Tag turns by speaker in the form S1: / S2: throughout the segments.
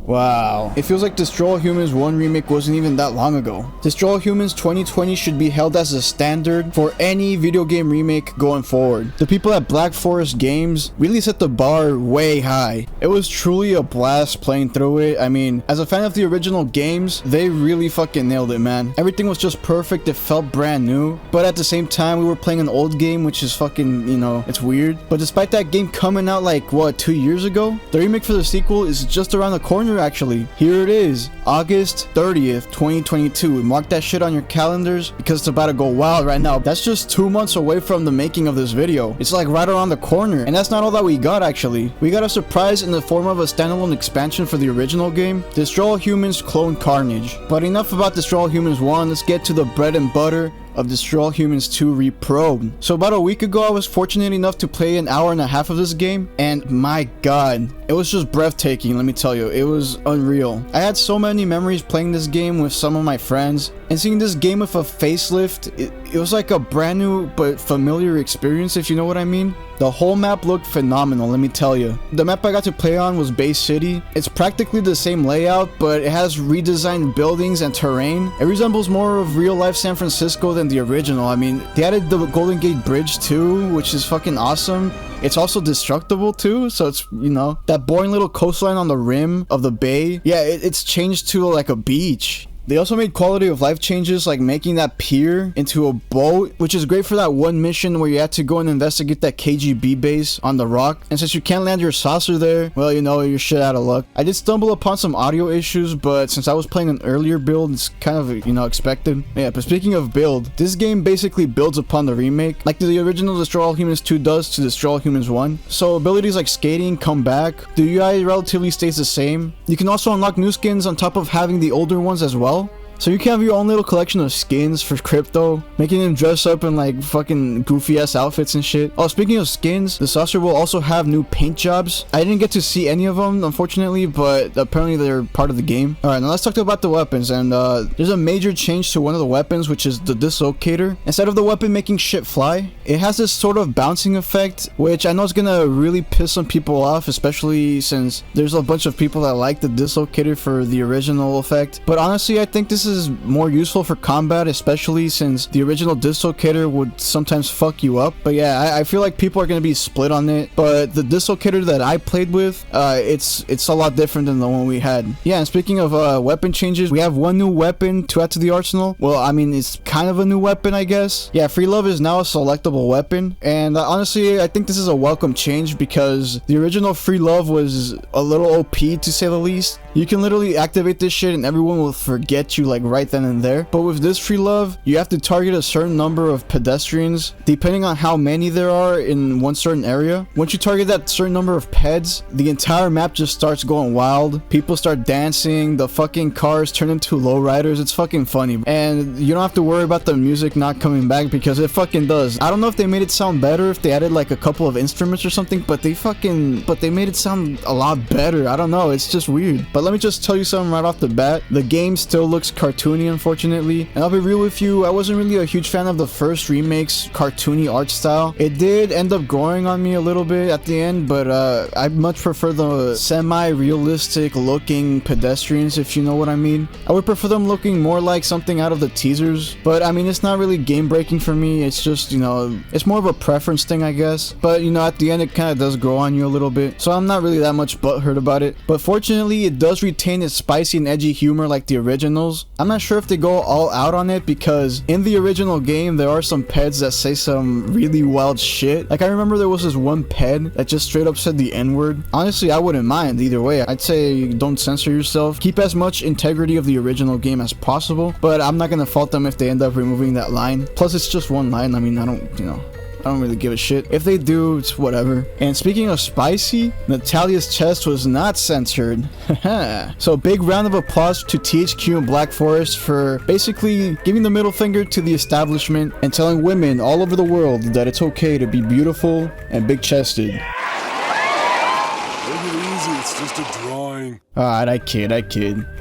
S1: Wow. It feels like Destroy All Humans 1 remake wasn't even that long ago. Destroy All Humans 2020 should be held as a standard for any video game remake going forward. The people at Black Forest Games really set the bar way high. It was truly a blast playing through it. I mean, as a fan of the original games, they really fucking nailed it, man. Everything was just perfect. It felt brand new. But at the same time, we were playing an old game, which is fucking, you know, it's weird. But despite that game coming out like, what, 2 years ago? The remake for the sequel is just around the corner, actually. Here it is, August 30th, 2022. Mark that shit on your calendars because it's about to go wild right now. That's just 2 months away from the making of this video. It's like right around the corner. And that's not all that we got, actually. We got a surprise in the form of a standalone expansion for the original game, Destroy All Humans Clone Carnage. But enough about Destroy All Humans 1, let's get to the bread and butter of Destroy All Humans 2 Reprobed. So about a week ago, I was fortunate enough to play an hour and a half of this game, and my god, it was just breathtaking, let me tell you. It was unreal. I had so many memories playing this game with some of my friends, and seeing this game with a facelift, it was like a brand new but familiar experience, if you know what I mean. The whole map looked phenomenal, let me tell you. The map I got to play on was Bay City. It's practically the same layout, but it has redesigned buildings and terrain. It resembles more of real-life San Francisco than the original. I mean, they added the Golden Gate Bridge too, which is fucking awesome. It's also destructible too, so it's, you know, that boring little coastline on the rim of the bay. Yeah, it's changed to like a beach. They also made quality of life changes, like making that pier into a boat, which is great for that one mission where you had to go and investigate that KGB base on the rock. And since you can't land your saucer there, well, you know, you're shit out of luck. I did stumble upon some audio issues, but since I was playing an earlier build, it's kind of, you know, expected. Yeah, but speaking of build, this game basically builds upon the remake, like the original Destroy All Humans 2 does to Destroy All Humans 1. So abilities like skating come back. The UI relatively stays the same. You can also unlock new skins on top of having the older ones as well. So you can have your own little collection of skins for Crypto, making him dress up in like fucking goofy ass outfits and shit. Oh, speaking of skins, the saucer will also have new paint jobs. I didn't get to see any of them, unfortunately, but apparently they're part of the game. Alright, now let's talk about the weapons, and there's a major change to one of the weapons, which is the Dislocator. Instead of the weapon making shit fly, it has this sort of bouncing effect, which I know is gonna really piss some people off, especially since there's a bunch of people that like the Dislocator for the original effect. But honestly, I think this is more useful for combat, especially since the original Dislocator would sometimes fuck you up. But yeah, I feel like people are going to be split on it, but the Dislocator that I played with, it's a lot different than the one we had. Yeah, and speaking of weapon changes, we have one new weapon to add to the arsenal. Well, I mean, it's kind of a new weapon, I guess. Yeah, Free Love is now a selectable weapon, and honestly, I think this is a welcome change because the original Free Love was a little OP, to say the least. You can literally activate this shit and everyone will forget you like right then and there. But with this Free Love, you have to target a certain number of pedestrians depending on how many there are in one certain area. Once you target that certain number of peds, the entire map just starts going wild. People start dancing, the fucking cars turn into lowriders. It's fucking funny. And you don't have to worry about the music not coming back because it fucking does. I don't know if they made it sound better, if they added like a couple of instruments or something, but they made it sound a lot better. I don't know, it's just weird. But let me just tell you something right off the bat. The game still looks cartoony, unfortunately. And I'll be real with you, I wasn't really a huge fan of the first remake's cartoony art style. It did end up growing on me a little bit at the end, but I much prefer the semi-realistic looking pedestrians, if you know what I mean. I would prefer them looking more like something out of the teasers, but I mean, it's not really game-breaking for me. It's just, you know, it's more of a preference thing, I guess. But, you know, at the end, it kind of does grow on you a little bit, so I'm not really that much butthurt about it. But fortunately, it does retain its spicy and edgy humor like the originals. I'm not sure if they go all out on it because in the original game, there are some peds that say some really wild shit. Like, I remember there was this one ped that just straight up said the N-word. Honestly, I wouldn't mind either way. I'd say don't censor yourself. Keep as much integrity of the original game as possible, but I'm not gonna fault them if they end up removing that line. Plus, it's just one line. I mean, I don't really give a shit. If they do, it's whatever. And speaking of spicy, Natalia's chest was not censored. So big round of applause to THQ and Black Forest for basically giving the middle finger to the establishment and telling women all over the world that it's okay to be beautiful and big chested.
S2: Take it easy, it's It's just a drawing.
S1: Alright, I kid.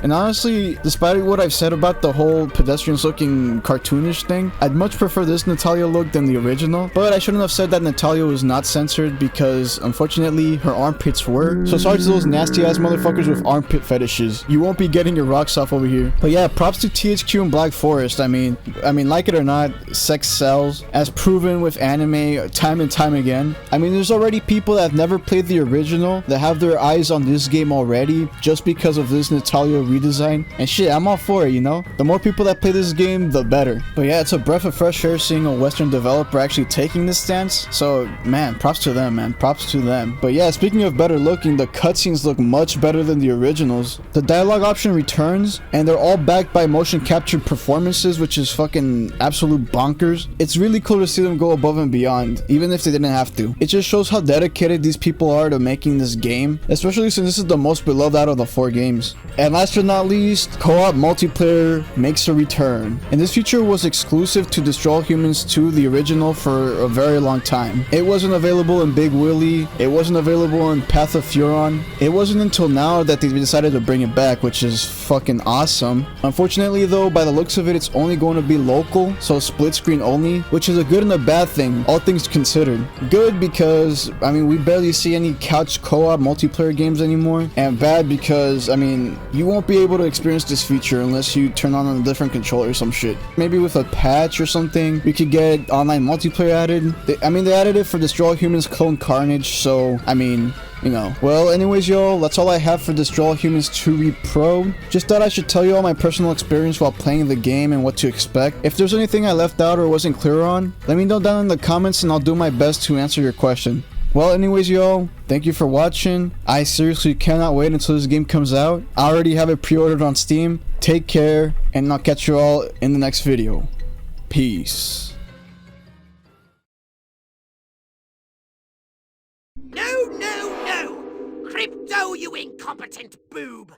S1: And honestly, despite what I've said about the whole pedestrians looking cartoonish thing, I'd much prefer this Natalia look than the original. But I shouldn't have said that Natalia was not censored because, unfortunately, her armpits were. So sorry to those nasty ass motherfuckers with armpit fetishes. You won't be getting your rocks off over here. But yeah, props to THQ and Black Forest. I mean, like it or not, sex sells, as proven with anime time and time again. I mean, there's already people that have never played the original that have their eyes on this game already just because of this Natalia redesign. And shit, I'm all for it, you know? The more people that play this game, the better. But yeah, it's a breath of fresh air seeing a Western developer actually taking this stance. So, man, props to them, man. Props to them. But yeah, speaking of better looking, the cutscenes look much better than the originals. The dialogue option returns, and they're all backed by motion captured performances, which is fucking absolute bonkers. It's really cool to see them go above and beyond, even if they didn't have to. It just shows how dedicated these people are to making this game, especially since this is the most beloved out of the 4 games. And last but not least, co-op multiplayer makes a return. And this feature was exclusive to Destroy All Humans 2, the original, for a very long time. It wasn't available in Big Willie, it wasn't available in Path of Furon. It wasn't until now that they decided to bring it back, which is fucking awesome. Unfortunately though, by the looks of it, it's only going to be local, so split screen only, which is a good and a bad thing, all things considered. Good because, I mean, we barely see any couch co-op multiplayer games anymore, and bad because, I mean, you won't be able to experience this feature unless you turn on a different controller or some shit. Maybe with a patch or something, we could get online multiplayer added. They added it for Destroy All Humans Clone Carnage, so, I mean, you know. Well, anyways, y'all, that's all I have for Destroy All Humans 2 Reprobed. Just thought I should tell you all my personal experience while playing the game and what to expect. If there's anything I left out or wasn't clear on, let me know down in the comments and I'll do my best to answer your question. Well, anyways, y'all, thank you for watching. I seriously cannot wait until this game comes out. I already have it pre-ordered on Steam. Take care, and I'll catch you all in the next video. Peace.
S3: No! Crypto, you incompetent boob!